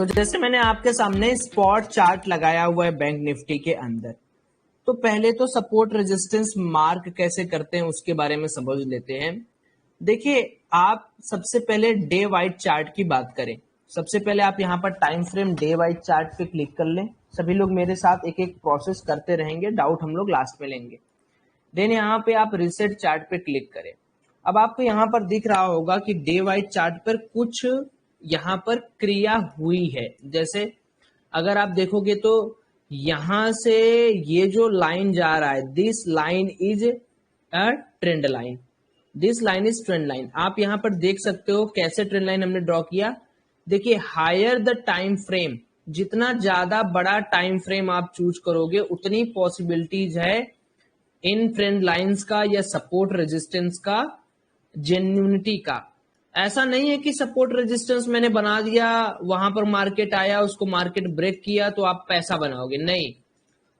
जैसे मैंने आपके सामने स्पॉट चार्ट लगाया हुआ है बैंक निफ्टी के अंदर, तो पहले तो सपोर्ट रेजिस्टेंस मार्क कैसे करते हैं उसके बारे में समझ लेते हैं। देखिए, आप सबसे पहले डे वाइज चार्ट की बात करें। सबसे पहले आप यहाँ पर time frame day wise chart पे क्लिक कर लें। सभी लोग मेरे साथ एक एक प्रोसेस करते रहेंगे, डाउट हम लोग लास्ट में लेंगे। देन यहाँ पे आप रिसेट चार्ट पे क्लिक करें। अब आपको यहाँ पर दिख रहा होगा कि डे वाइज चार्ट पर कुछ यहाँ पर क्रिया हुई है। जैसे अगर आप देखोगे तो यहां से ये जो लाइन जा रहा है, this line is a trend line, this line is trend line. आप यहां पर देख सकते हो कैसे ट्रेंड लाइन हमने ड्रॉ किया। देखिए, हायर द टाइम फ्रेम, जितना ज्यादा बड़ा टाइम फ्रेम आप चूज करोगे उतनी पॉसिबिलिटीज है इन ट्रेंड लाइंस का या सपोर्ट रेजिस्टेंस का जेन्युइनिटी का। ऐसा नहीं है कि सपोर्ट रेजिस्टेंस मैंने बना दिया, वहां पर मार्केट आया, उसको मार्केट ब्रेक किया तो आप पैसा बनाओगे, नहीं।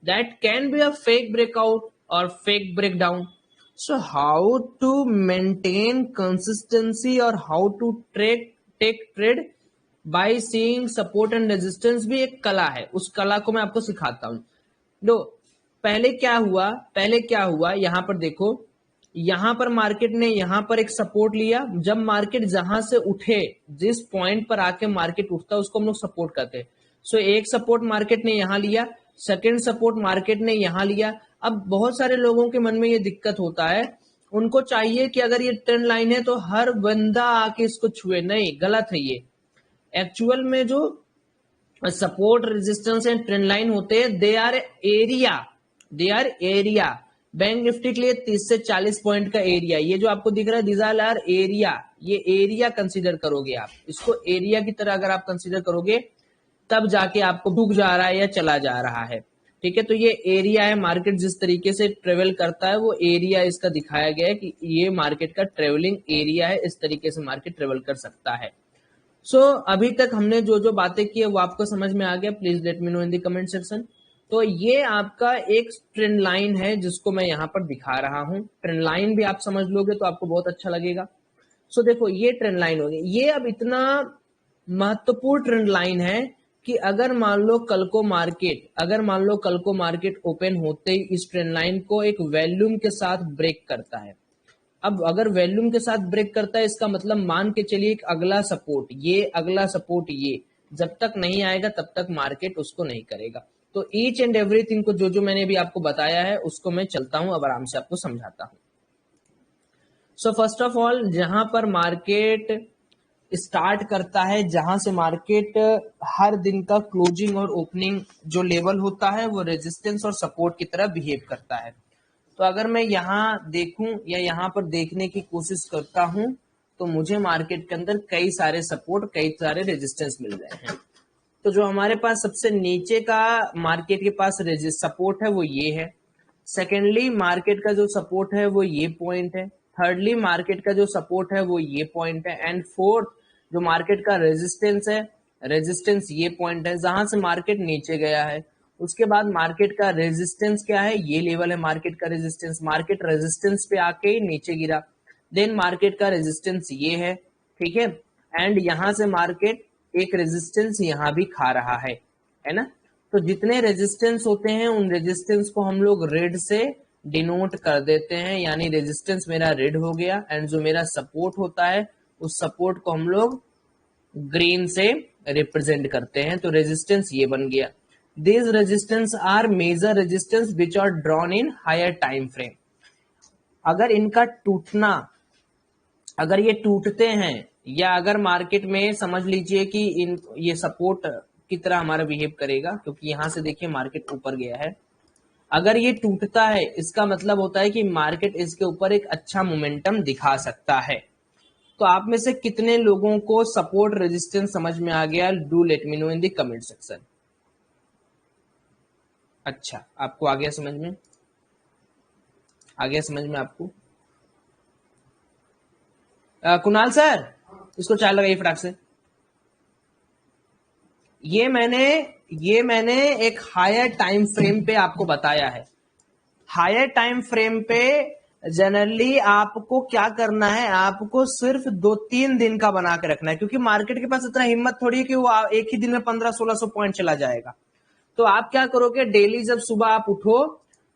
That can be a fake breakout और fake breakdown. So how to maintain consistency और how to take trade by seeing support and resistance भी एक कला है। उस कला को मैं आपको सिखाता हूं। लो, पहले क्या हुआ यहां पर देखो, यहां पर मार्केट ने यहां पर एक सपोर्ट लिया। जब मार्केट जहां से उठे, जिस पॉइंट पर आके मार्केट उठता है उसको हम लोग सपोर्ट कहते हैं। सो एक सपोर्ट मार्केट ने यहां लिया, सेकेंड सपोर्ट मार्केट ने यहां लिया। अब बहुत सारे लोगों के मन में ये दिक्कत होता है, उनको चाहिए कि अगर ये ट्रेंड लाइन है तो हर बंदा आके इसको छुए। नहीं, गलत है ये। एक्चुअल में जो support resistance and trend line होते हैं, they are area. Bank Nifty के लिए 30 से 40 पॉइंट का एरिया, ये जो आपको दिख रहा है दिस आर एरिया, ये एरिया कंसीडर करोगे आप इसको। एरिया की तरह अगर आप कंसीडर करोगे तब जाके आपको डूब जा रहा है या चला जा रहा है। ठीक है, तो ये एरिया है। मार्केट जिस तरीके से ट्रेवल करता है वो एरिया इसका दिखाया गया है कि ये मार्केट का ट्रेवलिंग एरिया है, इस तरीके से मार्केट ट्रेवल कर सकता है। सो अभी तक हमने जो जो बातें की है वो आपको समझ में आ गया? Please let me know in the comment section. तो ये आपका एक ट्रेंड लाइन है जिसको मैं यहाँ पर दिखा रहा हूँ। ट्रेंड लाइन भी आप समझ लोगे तो आपको बहुत अच्छा लगेगा। सो देखो, ये ट्रेंड लाइन होगी। ये अब इतना महत्वपूर्ण ट्रेंड लाइन है कि अगर मान लो कल को मार्केट ओपन होते ही इस ट्रेंड लाइन को एक वॉल्यूम के साथ ब्रेक करता है। अब अगर वॉल्यूम के साथ ब्रेक करता है इसका मतलब मान के चलिए एक अगला सपोर्ट ये जब तक नहीं आएगा तब तक मार्केट उसको नहीं करेगा। तो ईच एंड एवरीथिंग को जो जो मैंने भी आपको बताया है उसको मैं चलता हूं, अब आराम से आपको समझाता हूं। सो फर्स्ट ऑफ ऑल, जहां पर मार्केट स्टार्ट करता है, जहां से मार्केट हर दिन का क्लोजिंग और ओपनिंग जो लेवल होता है वो रेजिस्टेंस और सपोर्ट की तरह बिहेव करता है। तो अगर मैं यहाँ देखूं या यहाँ पर देखने की कोशिश करता हूं तो मुझे मार्केट के अंदर कई सारे सपोर्ट, कई सारे रेजिस्टेंस मिल रहे हैं। तो जो हमारे पास सबसे नीचे का मार्केट के पास सपोर्ट है वो ये है। सेकेंडली, मार्केट का जो सपोर्ट है वो ये पॉइंट है। थर्डली, मार्केट का जो सपोर्ट है वो ये पॉइंट है। एंड फोर्थ, जो मार्केट का रेजिस्टेंस ये पॉइंट है जहां से मार्केट नीचे गया है। उसके बाद मार्केट का रेजिस्टेंस क्या है, ये लेवल है मार्केट का रेजिस्टेंस। मार्केट रेजिस्टेंस पे आके ही नीचे गिरा। देन मार्केट का रेजिस्टेंस ये है, ठीक है। एंड यहां से मार्केट एक रेजिस्टेंस यहां भी खा रहा है ना। तो जितने रेजिस्टेंस होते हैं उन रेजिस्टेंस को हम लोग रेड से डिनोट कर देते हैं, यानी रेजिस्टेंस मेरा रेड हो गया। एंड जो मेरा सपोर्ट होता है उस सपोर्ट को हम लोग ग्रीन से रिप्रेजेंट करते हैं। तो रेजिस्टेंस ये बन गया। These resistance are major resistance which are drawn in higher time frame. अगर इनका टूटना, अगर ये टूटते हैं या अगर मार्केट में समझ लीजिए कि ये सपोर्ट की तरह हमारा बिहेव करेगा, क्योंकि यहां से देखिए मार्केट ऊपर गया है। अगर ये टूटता है इसका मतलब होता है कि मार्केट इसके ऊपर एक अच्छा मोमेंटम दिखा सकता है। तो आप में से कितने लोगों को सपोर्ट रेजिस्टेंस समझ में आ गया? Do let me know in the comment section. अच्छा, आपको आ गया समझ में? आ गया समझ में आपको? कुणाल सर, इसको चाय लगाइए फटाक से। ये मैंने एक हायर टाइम फ्रेम पे आपको बताया है। हायर टाइम फ्रेम पे जनरली आपको क्या करना है, आपको सिर्फ 2-3 दिन का बना के रखना है, क्योंकि मार्केट के पास इतना हिम्मत थोड़ी है कि वो एक ही दिन में 1500-1600 पॉइंट चला जाएगा। तो आप क्या करोगे, डेली जब सुबह आप उठो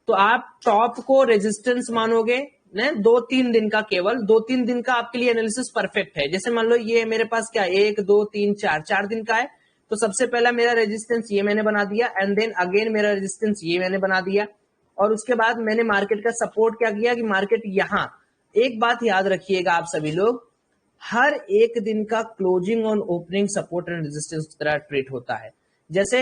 तो आप टॉप को रेजिस्टेंस मानोगे, ने 2-3 दिन का, केवल 2-3 दिन का आपके लिए एनालिसिस परफेक्ट है। जैसे मान लो ये मेरे पास क्या 1 2 3 4 4 दिन का है, तो सबसे पहला मेरा रेजिस्टेंस ये मैंने बना दिया, एंड देन अगेन मेरा रेजिस्टेंस ये मैंने बना दिया, और उसके बाद मैंने मार्केट का सपोर्ट क्या किया कि मार्केट यहां, एक बात याद रखिएगा आप सभी लोग, हर एक दिन का closing on opening support and resistance की तरह ट्रीट होता है। जैसे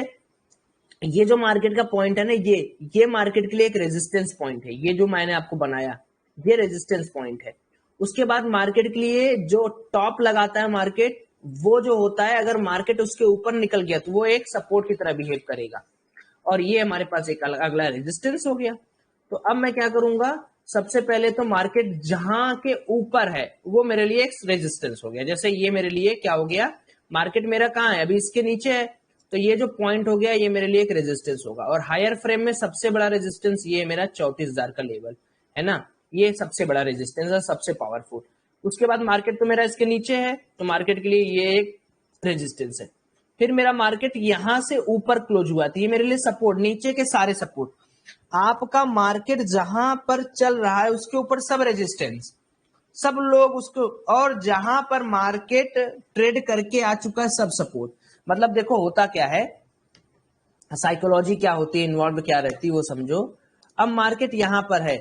ये जो मार्केट का पॉइंट है ना, ये मार्केट के लिए एक रेजिस्टेंस पॉइंट है, ये जो मैंने आपको बनाया ये रेजिस्टेंस पॉइंट है। उसके बाद मार्केट के लिए जो टॉप लगाता है मार्केट, वो जो होता है, अगर मार्केट उसके ऊपर निकल गया तो वो एक सपोर्ट की तरह बिहेव करेगा, और ये हमारे पास एक अगला रेजिस्टेंस हो गया। तो अब मैं क्या करूंगा, सबसे पहले तो मार्केट जहां के ऊपर है वो मेरे लिए एक रेजिस्टेंस हो गया। जैसे ये मेरे लिए क्या हो गया, मार्केट मेरा कहां है, अभी इसके नीचे है, तो ये जो पॉइंट हो गया ये मेरे लिए एक रेजिस्टेंस होगा। और हायर फ्रेम में सबसे बड़ा रेजिस्टेंस ये मेरा 34,000 का लेवल है ना, ये सबसे बड़ा रेजिस्टेंस है, सबसे पावरफुल। उसके बाद मार्केट तो मेरा इसके नीचे है, तो मार्केट के लिए ये एक रेजिस्टेंस है। फिर मेरा मार्केट यहां से ऊपर क्लोज हुआ था, ये मेरे लिए सपोर्ट, नीचे के सारे सपोर्ट। आपका मार्केट जहां पर चल रहा है उसके ऊपर सब रेजिस्टेंस, सब लोग उसको, और जहां पर मार्केट ट्रेड करके आ चुका है सब सपोर्ट। मतलब देखो होता क्या है, साइकोलॉजी क्या होती है, इन्वॉल्व क्या रहती है वो समझो। अब मार्केट यहां पर है,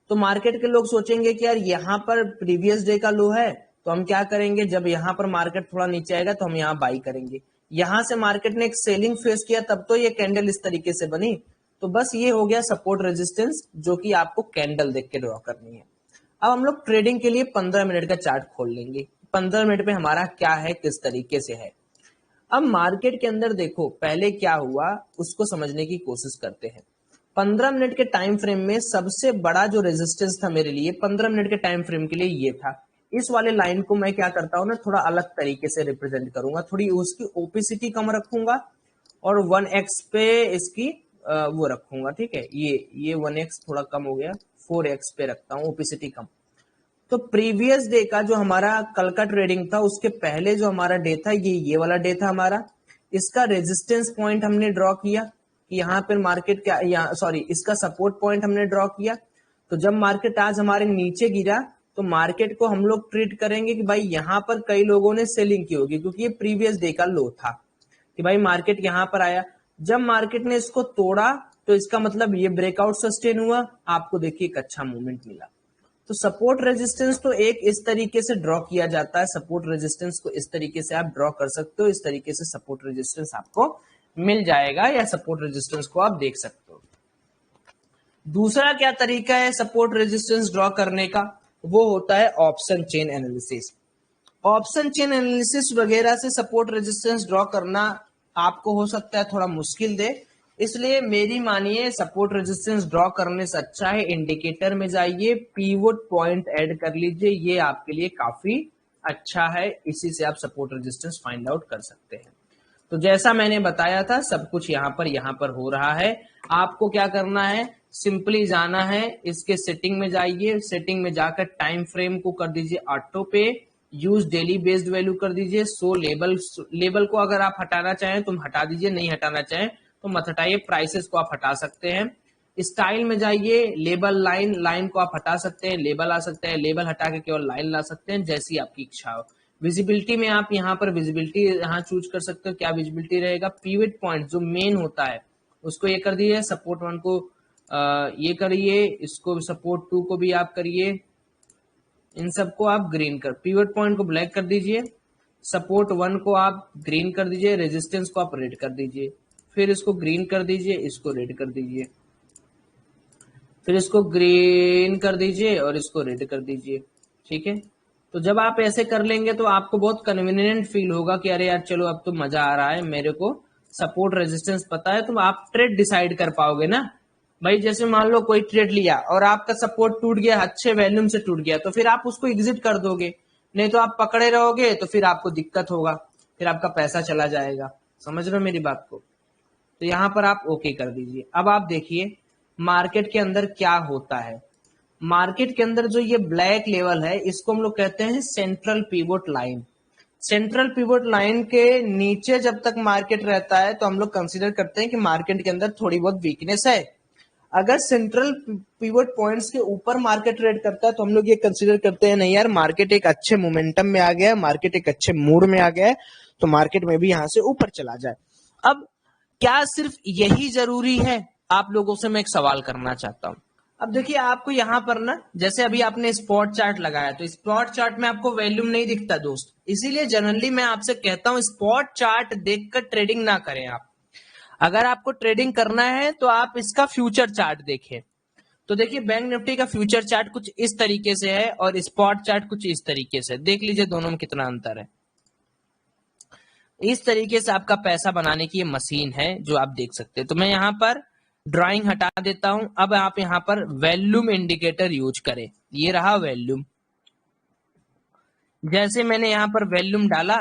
तो मार्केट के लोग सोचेंगे कि यार यहाँ पर प्रीवियस डे का लो है, तो हम क्या करेंगे, जब यहाँ पर मार्केट थोड़ा नीचे आएगा तो हम यहाँ बाई करेंगे। यहां से मार्केट ने एक सेलिंग फेस किया, तब तो ये कैंडल इस तरीके से बनी। तो बस ये हो गया सपोर्ट रेजिस्टेंस, जो कि आपको कैंडल देख के ड्रॉ करनी है। अब हम लोग ट्रेडिंग के लिए 15 मिनट का चार्ट खोल लेंगे, 15 मिनट में हमारा क्या है, किस तरीके से है। अब मार्केट के अंदर देखो पहले क्या हुआ, उसको समझने की कोशिश करते हैं। 15 मिनट के टाइम फ्रेम में सबसे बड़ा जो रेजिस्टेंस था मेरे लिए 15 मिनट के टाइम फ्रेम के लिए ये था। इस वाले लाइन को मैं क्या करता हूं ना, थोड़ा अलग तरीके से रिप्रेजेंट करूंगा, थोड़ी उसकी ओपिसिटी कम रखूंगा, और 1x पे इसकी वो रखूंगा, ठीक है, ये 1x थोड़ा कम हो गया, 4x पे रखता हूँ, ओपिसिटी कम। तो प्रीवियस डे का जो हमारा कल का ट्रेडिंग था, उसके पहले जो हमारा डे था, ये वाला डे था हमारा। इसका रेजिस्टेंस पॉइंट हमने ड्रॉ किया कि यहाँ पे मार्केट क्या, यहाँ सॉरी, इसका सपोर्ट पॉइंट हमने ड्रॉ किया। तो जब मार्केट आज हमारे नीचे गिरा, तो मार्केट को हम लोग ट्रीट करेंगे कि भाई यहाँ पर कई लोगों ने सेलिंग की होगी, क्योंकि ये प्रीवियस डे का लो था, कि भाई मार्केट यहाँ पर आया। जब मार्केट ने इसको तोड़ा, तो इसका मतलब ये ब्रेकआउट सस्टेन हुआ, आपको देखिए एक अच्छा मूवमेंट मिला। तो सपोर्ट रेजिस्टेंस तो एक इस तरीके से ड्रॉ किया जाता है, सपोर्ट रेजिस्टेंस को इस तरीके से आप ड्रॉ कर सकते हो, इस तरीके से सपोर्ट रेजिस्टेंस आपको मिल जाएगा, या सपोर्ट रेजिस्टेंस को आप देख सकते हो। दूसरा क्या तरीका है सपोर्ट रेजिस्टेंस ड्रॉ करने का, वो होता है option chain analysis. Option chain analysis वगैरह से सपोर्ट रेजिस्टेंस ड्रॉ करना आपको हो सकता है थोड़ा मुश्किल दे, इसलिए मेरी मानिए सपोर्ट रेजिस्टेंस ड्रॉ करने से अच्छा है इंडिकेटर में जाइए, पीवोट पॉइंट ऐड कर लीजिए, ये आपके लिए काफी अच्छा है, इसी से आप सपोर्ट रेजिस्टेंस फाइंड आउट कर सकते हैं। तो जैसा मैंने बताया था सब कुछ यहाँ पर हो रहा है। आपको क्या करना है, सिंपली जाना है, इसके सेटिंग में जाइए, सेटिंग में जाकर टाइम फ्रेम को कर दीजिए ऑटो पे, यूज डेली बेस्ड वैल्यू कर दीजिए, सो लेबल, लेबल को अगर आप हटाना चाहें तो हटा दीजिए, नहीं हटाना चाहें तो मत हटाइए, प्राइसेस को आप हटा सकते हैं। स्टाइल में जाइए, लेबल लाइन, लाइन को आप हटा सकते हैं, लेबल आ सकते हैं, लेबल हटा के केवल लाइन ला सकते हैं, जैसी आपकी इच्छा हो। विजिबिलिटी में आप यहाँ पर विजिबिलिटी यहाँ चूज कर सकते हो, क्या विजिबिलिटी रहेगा, पीवट पॉइंट जो मेन होता है उसको ये कर दीजिए, सपोर्ट 1 को ये करिए, इसको सपोर्ट 2 को भी आप करिए, इन सबको आप ग्रीन कर, पीवट पॉइंट को ब्लैक कर दीजिए, सपोर्ट 1 को आप ग्रीन कर दीजिए, रेजिस्टेंस को आप रेड कर दीजिए, फिर इसको ग्रीन कर दीजिए, इसको रेड कर दीजिए, फिर इसको ग्रीन कर दीजिए और इसको रेड कर दीजिए, ठीक है। तो जब आप ऐसे कर लेंगे तो आपको बहुत कन्वीनियंट फील होगा कि अरे यार चलो अब तो मजा आ रहा है, मेरे को सपोर्ट रेजिस्टेंस पता है, तो आप ट्रेड डिसाइड कर पाओगे ना भाई। जैसे मान लो कोई ट्रेड लिया और आपका सपोर्ट टूट गया, अच्छे वैल्यूम से टूट गया, तो फिर आप उसको एग्जिट कर दोगे, नहीं तो आप पकड़े रहोगे तो फिर आपको दिक्कत होगा, फिर आपका पैसा चला जाएगा। समझ रहे हो मेरी बात को? तो यहां पर आप ओके कर दीजिए। अब आप देखिए मार्केट के अंदर क्या होता है, मार्केट के अंदर जो ये ब्लैक लेवल है इसको हम लोग कहते हैं central pivot line. Central pivot line के नीचे जब तक मार्केट रहता है तो हम लोग कंसीडर करते हैं कि मार्केट के अंदर थोड़ी बहुत वीकनेस है। अगर सेंट्रल पिवोट पॉइंट्स के ऊपर मार्केट ट्रेड करता है तो हम लोग ये कंसीडर करते हैं नहीं यार, मार्केट एक अच्छे मोमेंटम में आ गया है, मार्केट एक अच्छे मूड में आ गया है, तो मार्केट में भी यहां से ऊपर चला जाए। अब क्या सिर्फ यही जरूरी है? आप लोगों से मैं एक सवाल करना चाहता हूं। अब देखिए आपको यहां पर ना, जैसे अभी आपने स्पॉट चार्ट लगाया तो स्पॉट चार्ट में आपको वॉल्यूम नहीं दिखता दोस्त, इसीलिए जनरली मैं आपसे कहता हूं स्पॉट चार्ट देखकर ट्रेडिंग ना करें आप। अगर आपको ट्रेडिंग करना है तो आप इसका फ्यूचर चार्ट देखें। तो देखिए बैंक निफ्टी का फ्यूचर चार्ट कुछ इस तरीके से है और स्पॉट चार्ट कुछ इस तरीके से, देख लीजिए दोनों में कितना अंतर है। इस तरीके से आपका पैसा बनाने की ये मशीन है जो आप देख सकते हैं। तो मैं यहाँ पर ड्राइंग हटा देता हूं। अब आप यहाँ पर वॉल्यूम इंडिकेटर यूज करें। ये रहा वॉल्यूम। जैसे मैंने यहाँ पर वॉल्यूम डाला,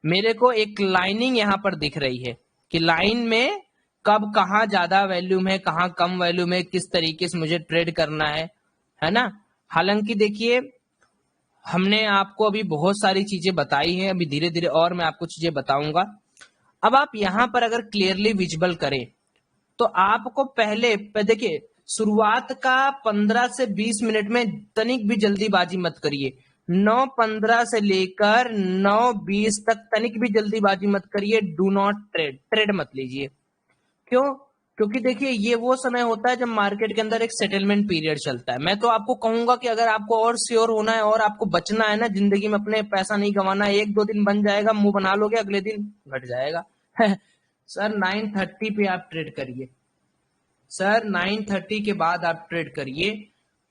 मेरे को एक लाइनिंग यहाँ पर दिख रही है कि लाइन में कब कहाँ ज्यादा वॉल्यूम है, कहाँ कम वॉल्यूम है, किस तरीके से मुझे ट्रेड करना है ना। हालांकि देखिए हमने आपको अभी बहुत सारी चीजें बताई हैं, अभी धीरे धीरे और मैं आपको चीजें बताऊंगा। अब आप यहां पर अगर क्लियरली विजिबल करें तो आपको पहले देखिए शुरुआत का 15 से 20 मिनट में तनिक भी जल्दीबाजी मत करिए। 9:15 से लेकर 9:20 तक तनिक भी जल्दीबाजी मत करिए। डू नॉट ट्रेड मत लीजिए। क्यों? क्योंकि देखिए ये वो समय होता है जब मार्केट के अंदर एक सेटलमेंट पीरियड चलता है। मैं तो आपको कहूंगा कि अगर आपको और श्योर होना है और आपको बचना है ना, जिंदगी में अपने पैसा नहीं गंवाना है, 1-2 दिन बन जाएगा, मुंह बना लोगे, अगले दिन घट जाएगा। सर 9:30 पे आप ट्रेड करिए, सर 9:30 के बाद आप ट्रेड करिए,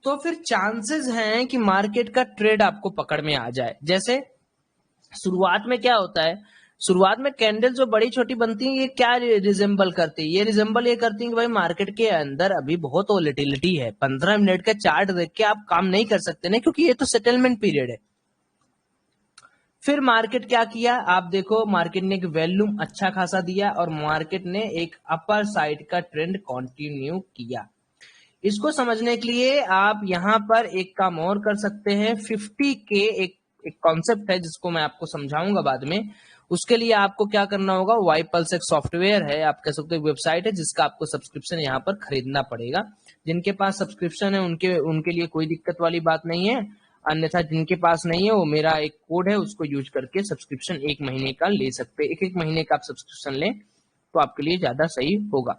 तो फिर चांसेस हैं कि मार्केट का ट्रेड आपको पकड़ में आ जाए। जैसे शुरुआत में क्या होता है, शुरुआत में कैंडल जो बड़ी छोटी बनती है ये क्या रिजेंबल करती है, ये रिजेंबल ये करती है कि भाई मार्केट के अंदर अभी बहुत वोलेटिलिटी है। 15 मिनट का चार्ट देख के आप काम नहीं कर सकते ना, क्योंकि ये तो सेटलमेंट पीरियड है। फिर मार्केट क्या किया, आप देखो मार्केट ने एक वॉल्यूम अच्छा खासा दिया और मार्केट ने एक अपर साइड का ट्रेंड कंटिन्यू किया। इसको समझने के लिए आप यहां पर एक काम और कर सकते हैं। 50 के एक कॉन्सेप्ट है जिसको मैं आपको समझाऊंगा बाद में। उसके लिए आपको क्या करना होगा, वाई पल्स एक सॉफ्टवेयर है, आप कह सकते हो वेबसाइट है, जिसका आपको सब्सक्रिप्शन यहाँ पर खरीदना पड़ेगा। जिनके पास सब्सक्रिप्शन है उनके लिए कोई दिक्कत वाली बात नहीं है, अन्यथा जिनके पास नहीं है वो मेरा एक कोड है उसको यूज करके सब्सक्रिप्शन 1 महीने का ले सकते हैं। 1 महीने का आप सब्सक्रिप्शन लें तो आपके लिए ज्यादा सही होगा।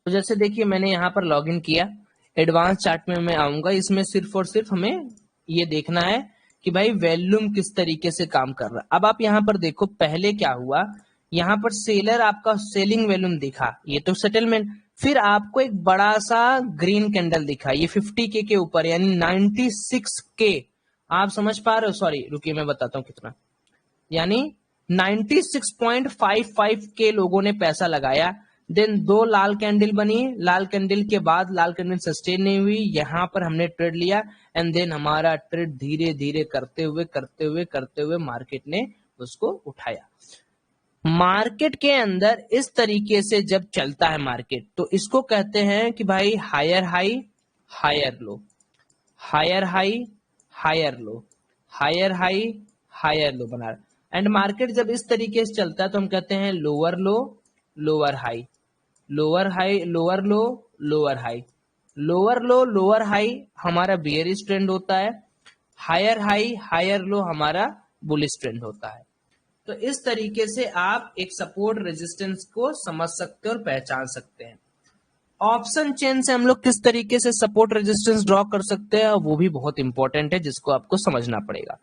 तो जैसे देखिए मैंने यहाँ पर लॉगिन किया, एडवांस चार्ट में मैं आऊंगा। इसमें सिर्फ और सिर्फ हमें ये देखना है कि भाई वॉल्यूम किस तरीके से काम कर रहा है। अब आप यहाँ पर देखो पहले क्या हुआ, यहाँ पर सेलर आपका सेलिंग वॉल्यूम दिखा, ये तो सेटलमेंट। फिर आपको एक बड़ा सा ग्रीन कैंडल दिखा, ये 50 के ऊपर, यानी 96 के। आप समझ पा रहे हो? सॉरी रुकिए मैं बताता हूँ कितना, यानी 96.55 के लोगों ने पैसा लगाया। देन 2 लाल कैंडल बनी, लाल कैंडल के बाद लाल कैंडल सस्टेन नहीं हुई, यहां पर हमने ट्रेड लिया एंड देन हमारा ट्रेड धीरे धीरे करते हुए मार्केट ने उसको उठाया। मार्केट के अंदर इस तरीके से जब चलता है मार्केट तो इसको कहते हैं कि भाई higher high higher low, higher high higher low, higher high higher low बना रहा। एंड मार्केट जब इस तरीके से चलता है तो हम कहते हैं लोअर लो lower high, lower high lower लो लोअर हाई, लोअर लो लोअर हाई हमारा बियरिश ट्रेंड होता है, हायर हाई हायर लो हमारा बुलिश ट्रेंड होता है। तो इस तरीके से आप एक सपोर्ट रेजिस्टेंस को समझ सकते हैं और पहचान सकते हैं। ऑप्शन चेन से हम लोग किस तरीके से सपोर्ट रेजिस्टेंस ड्रॉ कर सकते हैं वो भी बहुत इंपॉर्टेंट है, जिसको आपको समझना पड़ेगा।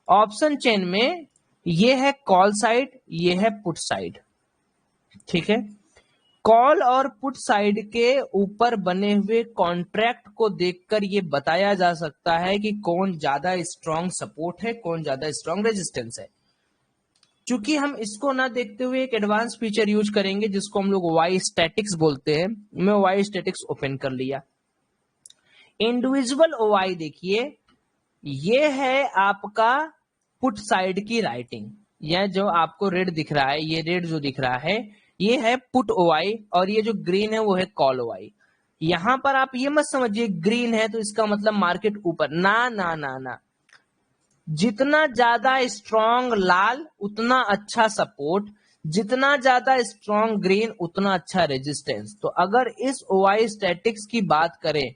ऑप्शन चेन में ये है कॉल साइड, ये है पुट साइड, ठीक है। कॉल और पुट साइड के ऊपर बने हुए कॉन्ट्रैक्ट को देखकर ये बताया जा सकता है कि कौन ज्यादा स्ट्रॉन्ग सपोर्ट है, कौन ज्यादा स्ट्रॉन्ग रेजिस्टेंस है। चूंकि हम इसको ना देखते हुए एक एडवांस फीचर यूज करेंगे जिसको हम लोग वाई स्टैटिक्स बोलते हैं। मैं वाई स्टैटिक्स ओपन कर लिया। इंडिविजुअल ओवाई देखिए, ये है आपका पुट साइड की राइटिंग। यह जो आपको रेड दिख रहा है, ये रेड जो दिख रहा है ये है पुट ओवाई और ये जो ग्रीन है वो है कॉल ओवाई। यहां पर आप ये मत समझिए ग्रीन है तो इसका मतलब मार्केट ऊपर, ना ना ना ना, जितना ज्यादा स्ट्रॉन्ग लाल उतना अच्छा सपोर्ट, जितना ज्यादा स्ट्रॉन्ग ग्रीन उतना अच्छा रेजिस्टेंस। तो अगर इस ओआई स्टैटिक्स की बात करें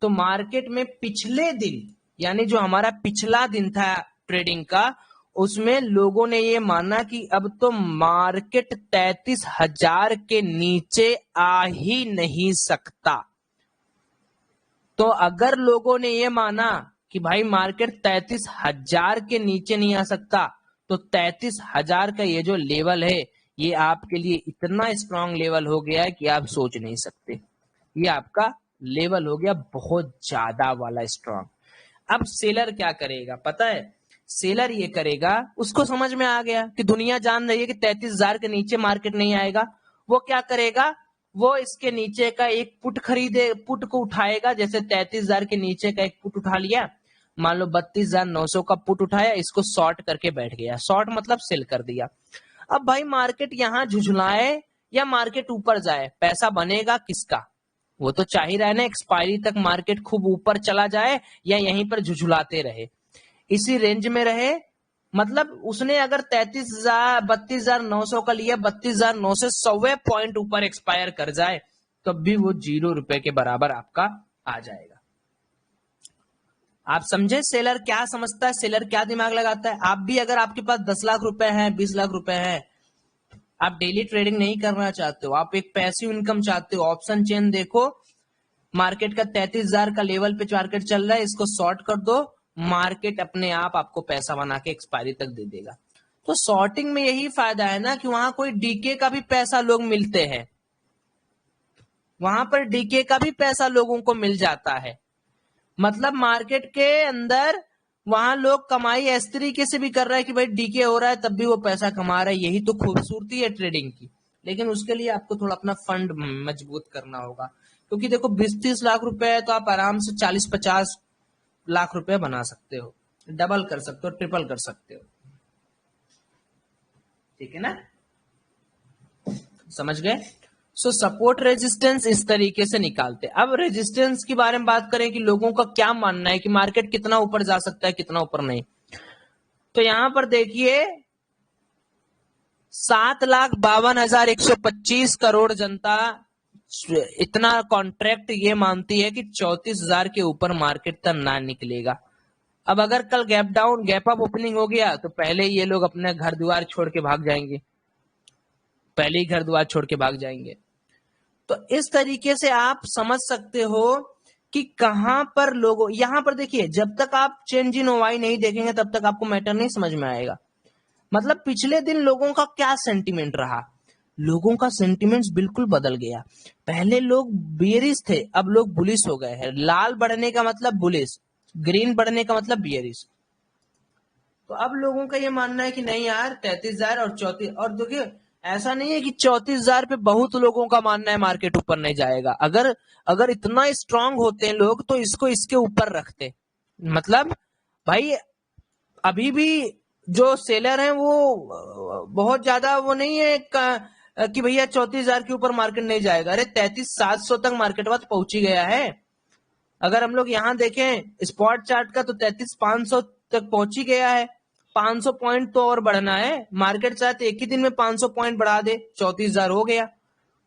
तो मार्केट में पिछले दिन, यानी जो हमारा पिछला दिन था ट्रेडिंग का, उसमें लोगों ने ये माना कि अब तो मार्केट 33,000 के नीचे आ ही नहीं सकता। तो अगर लोगों ने ये माना कि भाई मार्केट 33,000 के नीचे नहीं आ सकता, तो 33,000 का ये जो लेवल है ये आपके लिए इतना स्ट्रांग लेवल हो गया है कि आप सोच नहीं सकते। ये आपका लेवल हो गया बहुत ज्यादा वाला स्ट्रांग। अब सेलर क्या करेगा पता है? सेलर ये करेगा, उसको समझ में आ गया कि दुनिया जान रही है कि 33,000 के नीचे मार्केट नहीं आएगा। वो क्या करेगा, वो इसके नीचे का एक पुट खरीदे, पुट को उठाएगा। जैसे 33,000 के नीचे का एक पुट उठा लिया, मान लो 32,900 का पुट उठाया, इसको शॉर्ट करके बैठ गया। शॉर्ट मतलब सेल कर दिया। अब भाई मार्केट यहां झुझलाए या मार्केट ऊपर जाए, पैसा बनेगा किसका? वो तो चाह ही रहा है ना एक्सपायरी तक मार्केट खूब ऊपर चला जाए या यहीं पर झुझुलाते रहे, इसी रेंज में रहे। मतलब उसने अगर 32,900 का लिया, 32,900 100 पॉइंट ऊपर एक्सपायर कर जाए तब भी वो ₹0 के बराबर आपका आ जाएगा। आप समझे सेलर क्या समझता है, सेलर क्या दिमाग लगाता है? आप भी अगर आपके पास 10 लाख रुपए है, 20 लाख रुपए है, आप डेली ट्रेडिंग नहीं करना चाहते हो, आप एक पैसिव इनकम चाहते हो, ऑप्शन चेन देखो, मार्केट का 33,000 का लेवल पे मार्केट चल रहा है, इसको शॉर्ट कर दो, मार्केट अपने आप आपको पैसा बना के एक्सपायरी तक दे देगा। तो शॉर्टिंग में यही फायदा है ना कि वहां कोई डीके का भी पैसा लोग मिलते हैं, वहां पर डीके का भी पैसा लोगों को मिल जाता है। मतलब मार्केट के अंदर वहां लोग कमाई इस तरीके से भी कर रहा है कि भाई डीके हो रहा है तब भी वो पैसा कमा रहा है। यही तो खूबसूरती है ट्रेडिंग की। लेकिन उसके लिए आपको थोड़ा अपना फंड मजबूत करना होगा, क्योंकि देखो 20-30 लाख रुपए है तो आप आराम से 40-50 लाख रुपए बना सकते हो, डबल कर सकते हो, ट्रिपल कर सकते हो। ठीक है ना, समझ गए? सो सपोर्ट रेजिस्टेंस इस तरीके से निकालते। अब रेजिस्टेंस के बारे में बात करें कि लोगों का क्या मानना है कि मार्केट कितना ऊपर जा सकता है, कितना ऊपर नहीं। तो यहां पर देखिए 7,52,125 करोड़ जनता इतना कॉन्ट्रैक्ट ये मानती है कि 34,000 के ऊपर मार्केट तक ना निकलेगा। अब अगर कल gap down gap up opening हो गया तो पहले ये लोग अपने घर द्वार छोड़ के भाग जाएंगे, पहले ही घर द्वार छोड़ के भाग जाएंगे। तो इस तरीके से आप समझ सकते हो कि कहां पर लोगों, यहां पर देखिए जब तक आप चेंज इन ओवाई नहीं देखेंगे तब तक आपको मैटर नहीं समझ में आएगा। मतलब पिछले दिन लोगों का क्या सेंटीमेंट रहा, लोगों का सेंटीमेंट्स बिल्कुल बदल गया। पहले लोग बियरिश थे, अब लोग बुलिश हो गए हैं। लाल बढ़ने का मतलब बुलिश, ग्रीन बढ़ने का मतलब बियरिश। तो अब लोगों का ये मानना है कि नहीं यार 33,000 और 34, और देखिए ऐसा नहीं है कि 34,000 पे बहुत लोगों का मानना है मार्केट ऊपर नहीं जाएगा। अगर अगर इतना स्ट्रांग होते हैं लोग तो इसको इसके ऊपर रखते। मतलब भाई अभी भी जो सेलर हैं वो बहुत ज्यादा वो नहीं है कि भैया 34,000 के ऊपर मार्केट नहीं जाएगा। अरे 33,700 तक मार्केट वक्त पहुंची गया है। अगर हम लोग यहाँ देखें स्पॉट चार्ट का तो 33,500 तक पहुंच ही गया है। 500 पॉइंट तो और बढ़ना है, मार्केट चाहते एक ही दिन में 500 पॉइंट बढ़ा दे, 34,000 हो गया।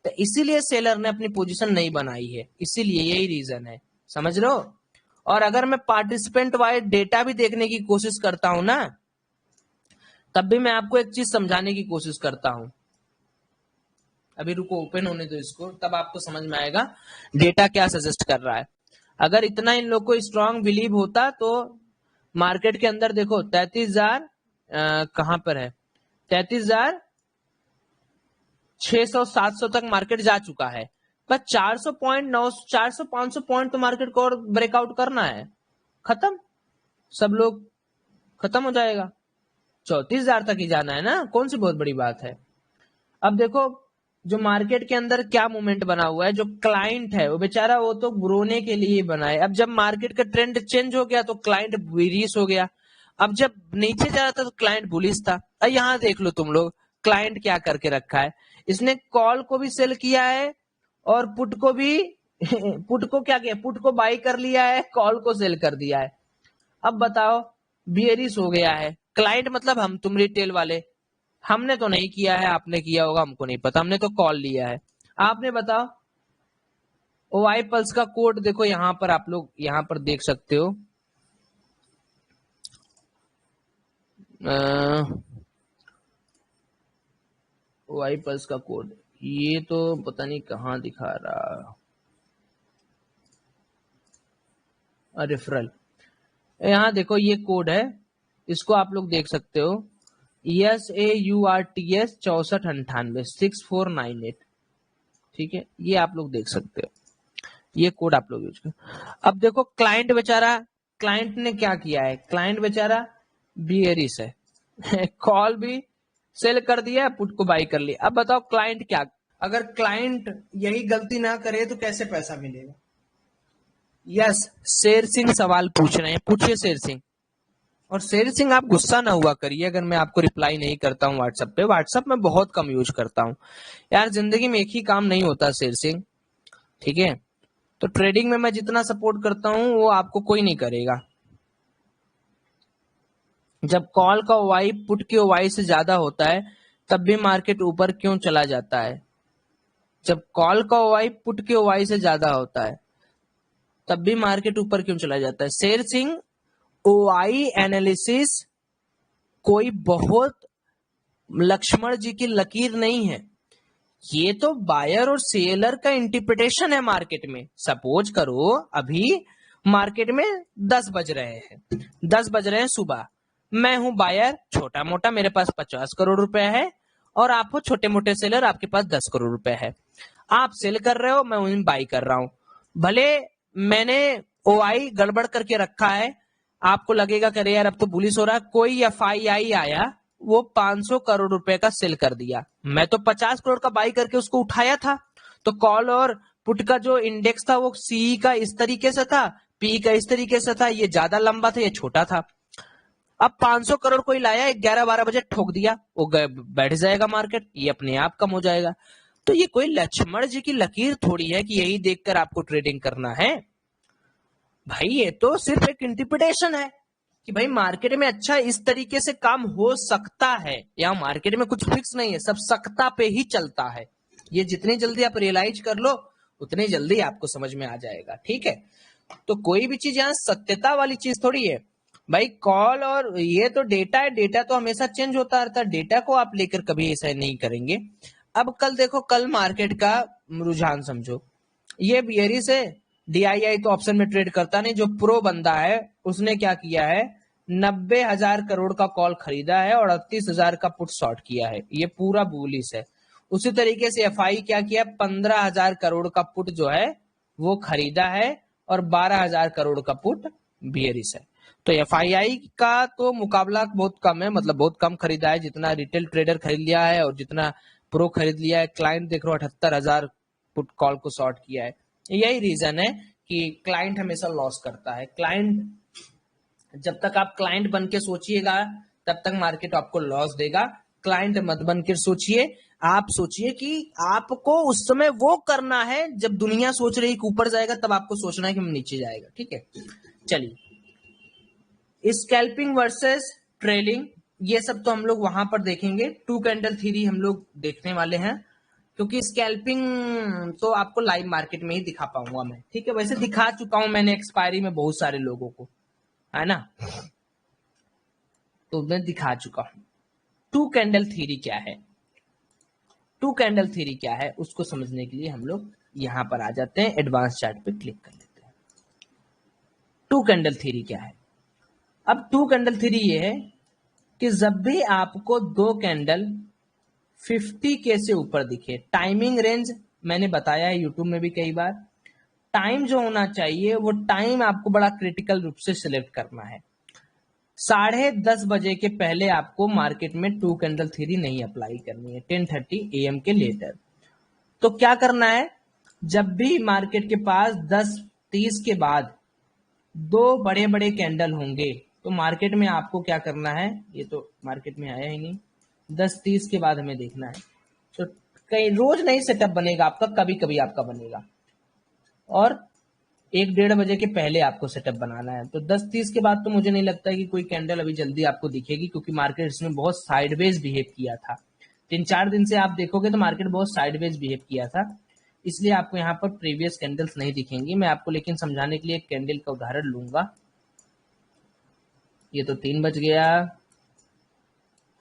तो इसीलिए सेलर ने अपनी पोजीशन नहीं बनाई है, इसीलिए यही रीजन है, समझ रहे हो? और अगर मैं पार्टिसिपेंट वाइज डेटा भी देखने की कोशिश करता हूं ना, तब भी मैं आपको एक चीज समझाने की कोशिश करता हूं। अभी रुको, ओपन होने दो इसको, तब आपको समझ में आएगा डेटा क्या सजेस्ट कर रहा है। अगर इतना इन लोग को स्ट्रांग बिलीव होता तो मार्केट के अंदर देखो 33,000 कहां पर है, 33,600-700 तक मार्केट जा चुका है। बस 400 पॉइंट 400-500 पॉइंट तो मार्केट को और ब्रेकआउट करना है, खत्म, सब लोग खत्म हो जाएगा। 34,000 तक ही जाना है ना, कौन सी बहुत बड़ी बात है। अब देखो जो मार्केट के अंदर क्या मूवमेंट बना हुआ है, जो क्लाइंट है वो बेचारा वो तो रोने के लिए बना है। अब जब मार्केट का ट्रेंड चेंज हो गया तो क्लाइंट बेरिश हो गया। अब जब नीचे जा रहा था तो क्लाइंट बुलिश था। अब यहां देख लो तुम लोग क्लाइंट क्या करके रखा है, इसने कॉल को भी सेल किया है और पुट को भी पुट को क्या किया, पुट को बाई कर लिया है, कॉल को सेल कर दिया है। अब बताओ बियरिश हो गया है। क्लाइंट मतलब हम तुम रिटेल वाले, हमने तो नहीं किया है, आपने किया होगा हमको नहीं पता, हमने तो कॉल लिया है। आपने बताओ ओआई पल्स का कोड देखो यहां पर, आप लोग यहां पर देख सकते हो। ओआई पल्स का कोड ये तो पता नहीं कहाँ दिखा रहा, रेफरल यहाँ देखो ये कोड है, इसको आप लोग देख सकते हो, SAURTS 6498 6498, ठीक है, ये आप लोग देख सकते हो, ये कोड आप लोग यूज करो। अब देखो क्लाइंट बेचारा, क्लाइंट ने क्या किया है, क्लाइंट बेचारा बियरिश है कॉल भी सेल कर दिया, पुट को बाई कर लिया। अब बताओ क्लाइंट क्या, अगर क्लाइंट यही गलती ना करे तो कैसे पैसा मिलेगा। यस, शेर सिंह सवाल पूछ रहे हैं, पूछिए शेर सिंह। और शेर सिंह आप गुस्सा ना हुआ करिए अगर मैं आपको रिप्लाई नहीं करता हूँ व्हाट्सएप पे, व्हाट्सएप में बहुत कम यूज करता हूँ यार, जिंदगी में एक ही काम नहीं होता शेर सिंह, ठीक है। तो ट्रेडिंग में मैं जितना सपोर्ट करता हूँ वो आपको कोई नहीं करेगा। जब कॉल का ओवाई पुट के ओवाई से ज्यादा होता है तब भी मार्केट ऊपर क्यों चला जाता है, जब कॉल का ओवाई पुट के ओवाई से ज्यादा होता है तब भी मार्केट ऊपर क्यों चला जाता है। शेर सिंह ओआई एनालिसिस कोई बहुत लक्ष्मण जी की लकीर नहीं है, ये तो बायर और सेलर का इंटरप्रिटेशन है मार्केट में। सपोज करो अभी मार्केट में 10 बज रहे हैं, 10 बज रहे हैं सुबह, मैं हूं बायर छोटा मोटा, मेरे पास 50 करोड़ रुपए है, और आप हो छोटे मोटे सेलर, आपके पास 10 करोड़ रुपए है। आप सेल कर रहे हो, मैं उन्हें बाई कर रहा हूं, भले मैंने ओआई गड़बड़ करके रखा है, आपको लगेगा कि अरे यार अब तो पुलिस हो रहा है, कोई एफआईआई आया, वो 500 करोड़ रुपए का सेल कर दिया, मैं तो 50 करोड़ का बाई करके उसको उठाया था। तो कॉल और पुट का जो इंडेक्स था वो सी का इस तरीके से था, पी का इस तरीके से था, ये ज्यादा लंबा था, ये छोटा था। अब 500 करोड़ कोई लाया 11-12 बजे ठोक दिया, वो बैठ जाएगा मार्केट, ये अपने आप कम हो जाएगा। तो ये कोई लक्ष्मण जी की लकीर थोड़ी है कि यही देखकर आपको ट्रेडिंग करना है भाई, ये तो सिर्फ एक इंटरप्रिटेशन है कि भाई मार्केट में अच्छा इस तरीके से काम हो सकता है, या मार्केट में कुछ फिक्स नहीं है, सब सकता पे ही चलता है। ये जितनी जल्दी आप रियलाइज कर लो उतनी जल्दी आपको समझ में आ जाएगा, ठीक है। तो कोई भी चीज यहाँ सत्यता वाली चीज थोड़ी है भाई, कॉल और ये तो डेटा है, डेटा तो हमेशा चेंज होता रहता है, डेटा को आप लेकर कभी ऐसा नहीं करेंगे। अब कल देखो, कल मार्केट का रुझान समझो, ये बियरिश है, डीआईआई तो ऑप्शन में ट्रेड करता नहीं, जो प्रो बंदा है उसने क्या किया है, 90,000 करोड़ का कॉल खरीदा है और 38,000 का पुट शॉर्ट किया है, ये पूरा बुलिश है। उसी तरीके से एफआई क्या किया, 15,000 करोड़ का पुट जो है वो खरीदा है और 12,000 करोड़ का पुट बियरिश है। तो एफआईआई का तो मुकाबला बहुत कम है, मतलब बहुत कम खरीदा है, जितना रिटेल ट्रेडर खरीद लिया है और जितना प्रो खरीद लिया है। क्लाइंट देख रहे हो 78,000 पुट कॉल को शॉर्ट किया है। यही रीजन है कि क्लाइंट हमेशा लॉस करता है। क्लाइंट, जब तक आप क्लाइंट बन के सोचिएगा तब तक मार्केट आपको लॉस देगा। क्लाइंट मत बन के सोचिए, आप सोचिए कि आपको उस समय वो करना है जब दुनिया सोच रही कि ऊपर जाएगा, तब आपको सोचना है कि हम नीचे जाएगा, ठीक है। चलिए, स्कैल्पिंग वर्सेस ट्रेलिंग, ये सब तो हम लोग वहां पर देखेंगे। टू कैंडल थ्योरी हम लोग देखने वाले हैं, क्योंकि स्कैल्पिंग तो आपको लाइव मार्केट में ही दिखा पाऊंगा मैं, ठीक है। वैसे दिखा चुका हूं मैंने एक्सपायरी में बहुत सारे लोगों को, है ना, तो मैं दिखा चुका हूं। टू कैंडल थ्योरी क्या है, टू कैंडल थ्योरी क्या है उसको समझने के लिए हम लोग यहां पर आ जाते हैं, एडवांस चार्ट पे क्लिक कर लेते हैं। टू कैंडल थ्योरी क्या है। अब टू कैंडल थ्योरी ये है कि जब भी आपको दो कैंडल 50K से ऊपर दिखे, टाइमिंग रेंज मैंने बताया है यूट्यूब में भी कई बार, टाइम जो होना चाहिए वो टाइम आपको बड़ा क्रिटिकल रूप से सिलेक्ट करना है। 10:30 बजे के पहले आपको मार्केट में टू कैंडल थ्योरी नहीं अप्लाई करनी है, 10:30 AM के लेटर। तो क्या करना है, जब भी मार्केट के पास 10:30 के बाद दो बड़े बड़े कैंडल होंगे तो मार्केट में आपको क्या करना है, ये तो मार्केट में आया ही नहीं, 10:30 के बाद हमें देखना है। तो कई रोज नहीं सेटअप बनेगा आपका, कभी कभी आपका बनेगा। और 1-1:30 बजे के पहले आपको सेटअप बनाना है। तो 10:30 के बाद तो मुझे नहीं लगता कि कोई कैंडल अभी जल्दी आपको दिखेगी, क्योंकि मार्केट इसमें बहुत साइडवेज बिहेव किया था। 3-4 दिन से आप देखोगे तो मार्केट बहुत साइडवेज बिहेव किया था, इसलिए आपको यहाँ पर प्रीवियस कैंडल्स नहीं दिखेंगी। मैं आपको लेकिन समझाने के लिए एक कैंडल का उदाहरण लूंगा। ये तो 3 बज गया।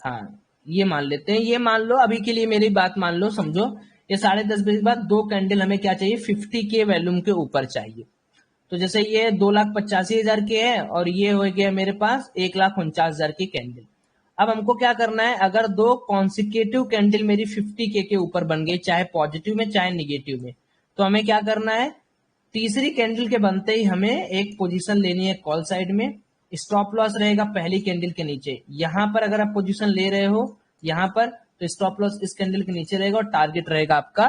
हाँ, ये मान लेते हैं, ये मान लो अभी के लिए मेरी बात मान लो, समझो ये 10:30 बजे के बाद 2 कैंडल हमें क्या चाहिए, 50 के वॉल्यूम के ऊपर चाहिए। तो जैसे ये 2,85,000 के है और ये हो गया मेरे पास 1,49,000 की कैंडल। अब हमको क्या करना है, अगर 2 कॉन्सिक्यूटिव कैंडल मेरी 50 के ऊपर बन गई, चाहे पॉजिटिव में चाहे निगेटिव में, तो हमें क्या करना है, तीसरी कैंडल के बनते ही हमें एक पोजीशन लेनी है कॉल साइड में। स्टॉप लॉस रहेगा पहली कैंडल के नीचे। यहां पर अगर आप पोजीशन ले रहे हो यहां पर, तो स्टॉप लॉस इस कैंडल के नीचे रहेगा और टारगेट रहेगा आपका,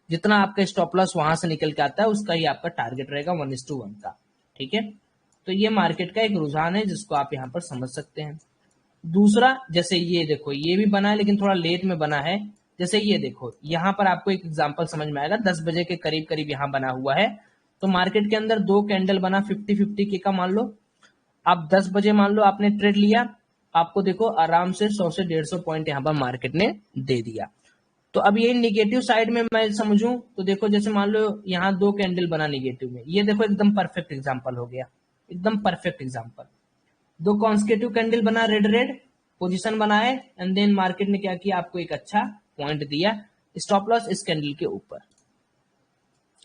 जितना आपका स्टॉप लॉस वहां से निकल के आता है उसका ही आपका टारगेट रहेगा 1:1 का। ठीक है, तो ये मार्केट का एक रुझान है जिसको आप यहाँ पर समझ सकते हैं। दूसरा, जैसे ये देखो, ये भी बना है लेकिन थोड़ा लेट में बना है। जैसे ये देखो, यहाँ पर आपको एक एग्जांपल समझ में आएगा, 10 बजे के करीब करीब यहाँ बना हुआ है। तो मार्केट के अंदर 2 कैंडल बना 50-50 के का, मान लो आप 10 बजे मान लो आपने ट्रेड लिया, आपको देखो आराम से 100 से 150 पॉइंट यहाँ पर मार्केट ने दे दिया। तो अब ये निगेटिव साइड में मैं समझूं तो देखो, जैसे मान लो यहाँ 2 कैंडल बना निगेटिव में, ये देखो एकदम परफेक्ट एग्जांपल हो गया, एकदम परफेक्ट एग्जांपल। 2 कॉन्सिक्यूटिव कैंडल बना रेड रेड, पोजीशन बनाए एंड देन मार्केट ने क्या किया, आपको एक अच्छा पॉइंट दिया, स्टॉप लॉस इस कैंडल के ऊपर।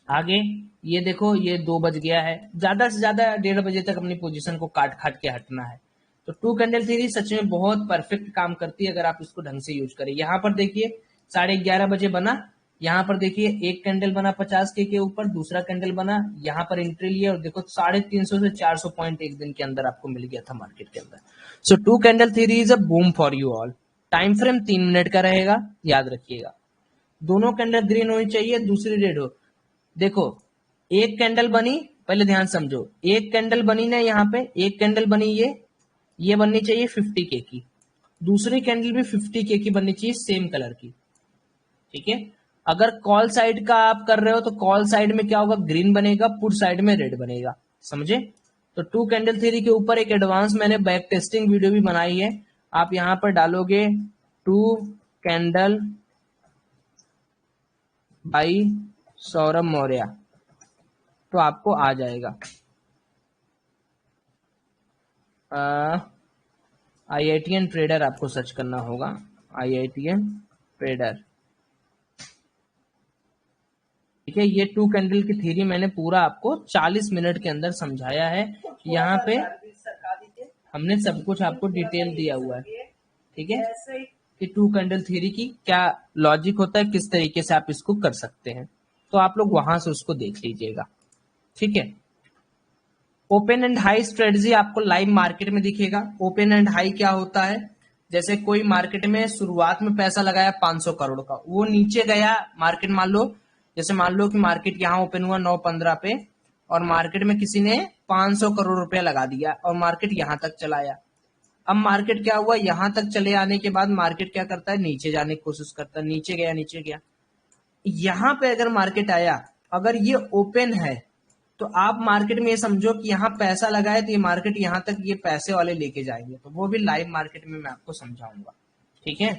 आगे ये देखो, ये 2 बज गया है, ज्यादा से ज्यादा 1:30 बजे तक अपनी पोजीशन को काट खाट के हटना है। तो 2 कैंडल थ्योरी सच में बहुत परफेक्ट काम करती है अगर आप इसको ढंग से यूज करें। यहाँ पर देखिए 11:30 बजे बना, यहाँ पर देखिए एक कैंडल बना 50 के ऊपर, दूसरा कैंडल बना, यहाँ पर एंट्री लिया और देखो 350 से 400 पॉइंट एक दिन के अंदर आपको मिल गया था मार्केट के अंदर। सो 2 candle theory is a boom for you all. Time frame 3 minute का रहेगा, याद रखिएगा। दोनों कैंडल ग्रीन होनी चाहिए, दूसरी रेड हो। देखो एक कैंडल बनी, पहले ध्यान समझो, एक कैंडल बनी ना यहाँ पे, एक कैंडल बनी, ये बननी चाहिए 50 के की, दूसरी कैंडल भी 50 के की बननी चाहिए सेम कलर की। ठीक है, अगर कॉल साइड का आप कर रहे हो तो कॉल साइड में क्या होगा, ग्रीन बनेगा, पुट साइड में रेड बनेगा, समझे। तो 2 कैंडल थ्योरी के ऊपर एक एडवांस मैंने बैक टेस्टिंग वीडियो भी बनाई है, आप यहां पर डालोगे 2 कैंडल बाई सौरभ मौर्य तो आपको आ जाएगा। IITN ट्रेडर आपको सर्च करना होगा, IITN ट्रेडर। ठीक है, ये 2 कैंडल की थ्योरी मैंने पूरा आपको 40 मिनट के अंदर समझाया है। यहाँ पे हमने सब कुछ आपको डिटेल दिया हुआ है। ठीक है, कि 2 कैंडल थ्योरी की क्या लॉजिक होता है, किस तरीके से आप इसको कर सकते हैं, तो आप लोग वहां से उसको देख लीजिएगा। ठीक है, ओपन एंड हाई स्ट्रेटजी आपको लाइव मार्केट में दिखेगा। ओपन एंड हाई क्या होता है, जैसे कोई मार्केट में शुरुआत में पैसा लगाया 500 करोड़ का, वो नीचे गया मार्केट, मान लो जैसे मान लो कि मार्केट यहाँ ओपन हुआ 9:15 पे और मार्केट में किसी ने 500 करोड़ रुपया लगा दिया और मार्केट यहाँ तक चलाया। अब मार्केट क्या हुआ, यहाँ तक चले आने के बाद मार्केट क्या करता है, नीचे जाने की कोशिश करता है, नीचे गया नीचे गया। यहाँ पे अगर मार्केट आया, अगर ये ओपन है तो आप मार्केट में ये समझो कि यहाँ पैसा लगाए तो ये मार्केट यहाँ तक ये पैसे वाले लेके जाएंगे, तो वो भी लाइव मार्केट में मैं आपको समझाऊंगा। ठीक है,